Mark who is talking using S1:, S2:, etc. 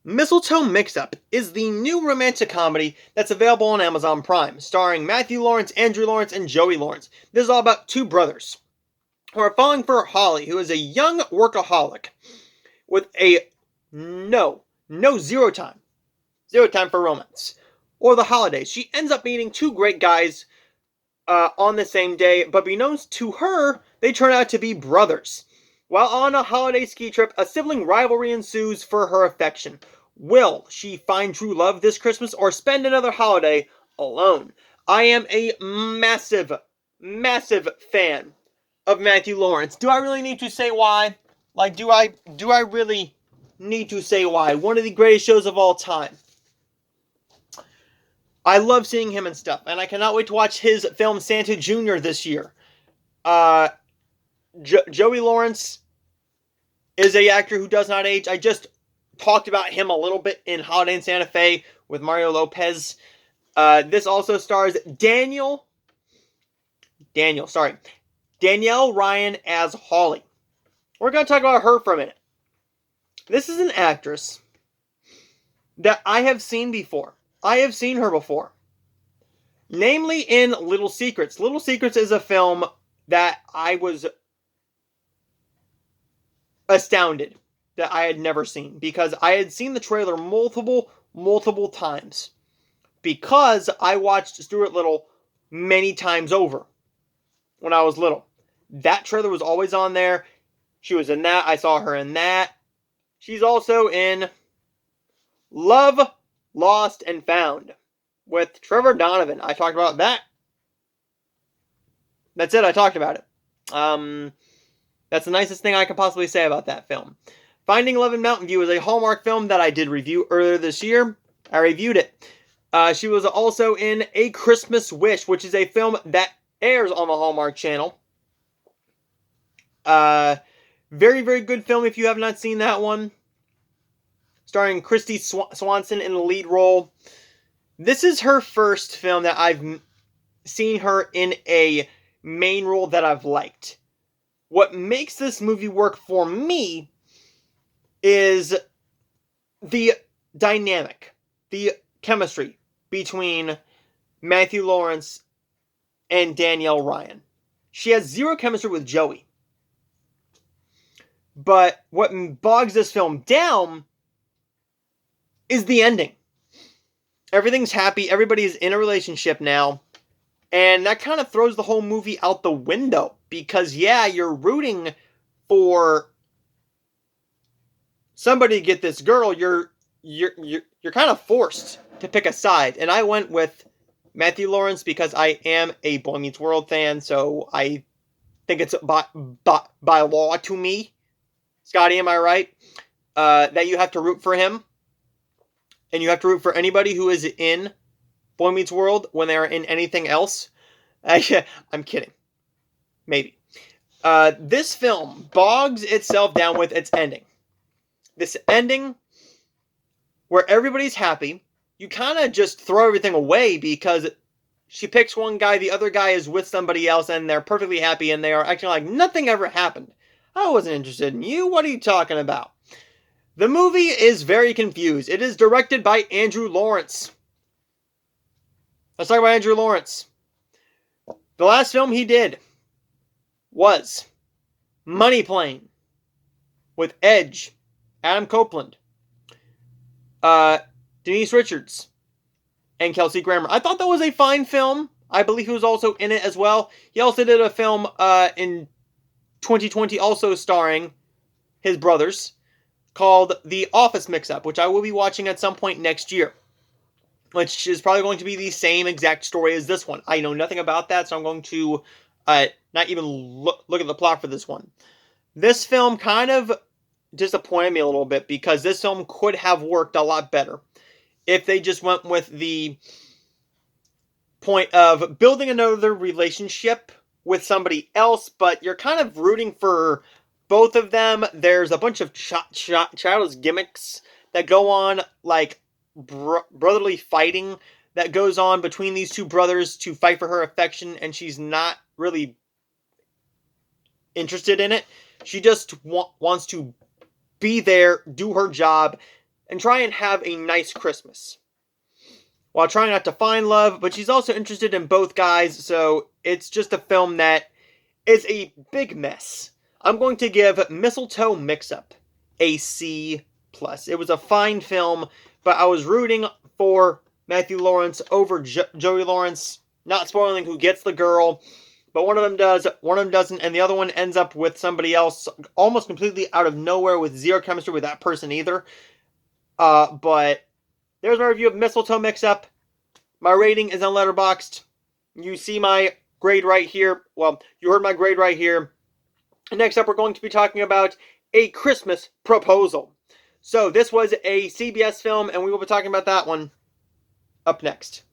S1: Mistletoe Mixup is the new romantic comedy that's available on Amazon Prime, starring Matthew Lawrence, Andrew Lawrence, and Joey Lawrence. This is all about two brothers who are falling for Holly, who is a young workaholic with a zero time for romance or the holidays. She ends up meeting two great guys on the same day, but beknownst to her, they turn out to be brothers. While on a holiday ski trip, a sibling rivalry ensues for her affection. Will she find true love this Christmas or spend another holiday alone? I am a massive, massive fan of Matthew Lawrence. Do I really need to say why? Do I really need to say why? One of the greatest shows of all time. I love seeing him and stuff, and I cannot wait to watch his film Santa Jr. this year. Joey Lawrence is an actor who does not age. I just talked about him a little bit in Holiday in Santa Fe with Mario Lopez. This also stars Danielle Ryan as Holly. We're going to talk about her for a minute. This is an actress that I have seen before. I have seen her before. Namely in Little Secrets. Little Secrets is a film that I was astounded that I had never seen, because I had seen the trailer multiple times, because I watched Stuart Little many times over when I was little. That trailer was always on there. She was in that. I saw her in that. She's also in Love, Lost, and Found with Trevor Donovan. I talked about that. That's it. I talked about it. That's the nicest thing I can possibly say about that film. Finding Love in Mountain View is a Hallmark film that I did review earlier this year. I reviewed it. She was also in A Christmas Wish, which is a film that airs on the Hallmark Channel. Very, very good film if you have not seen that one. Starring Christy Swanson in the lead role. This is her first film that I've seen her in a main role that I've liked. What makes this movie work for me is the dynamic, the chemistry between Matthew Lawrence and Danielle Ryan. She has zero chemistry with Joey. But what bogs this film down is the ending. Everything's happy, everybody's in a relationship now, and that kind of throws the whole movie out the window, because yeah, you're rooting for somebody to get this girl. You're kind of forced to pick a side, and I went with Matthew Lawrence because I am a Boy Meets World fan, so I think it's by law to me. Scotty, am I right? That you have to root for him. And you have to root for anybody who is in Boy Meets World when they are in anything else. I'm kidding. Maybe. This film bogs itself down with its ending. This ending where everybody's happy. You kind of just throw everything away because she picks one guy, the other guy is with somebody else, and they're perfectly happy, and they are acting like nothing ever happened. I wasn't interested in you. What are you talking about? The movie is very confused. It is directed by Andrew Lawrence. Let's talk about Andrew Lawrence. The last film he did was Money Plane with Edge, Adam Copeland, Denise Richards, and Kelsey Grammer. I thought that was a fine film. I believe he was also in it as well. He also did a film in 2020 also starring his brothers, called The Office Mixup, which I will be watching at some point next year, which is probably going to be the same exact story as this one. I know nothing about that, so I'm going to not even look at the plot for this one. This film kind of disappointed me a little bit, because this film could have worked a lot better if they just went with the point of building another relationship with somebody else, but you're kind of rooting for both of them. There's a bunch of childish gimmicks that go on, like brotherly fighting that goes on between these two brothers to fight for her affection, and she's not really interested in it. She just wants to be there, do her job, and try and have a nice Christmas, while trying not to find love, but she's also interested in both guys, so it's just a film that is a big mess. I'm going to give Mistletoe Mixup a C+. It was a fine film, but I was rooting for Matthew Lawrence over Joey Lawrence, not spoiling who gets the girl, but one of them does, one of them doesn't, and the other one ends up with somebody else almost completely out of nowhere with zero chemistry with that person either. But there's my review of Mistletoe Mix-Up. My rating is on Letterboxd. You see my grade right here. Well, you heard my grade right here. Next up, we're going to be talking about A Christmas Proposal. So this was a CBS film, and we will be talking about that one up next.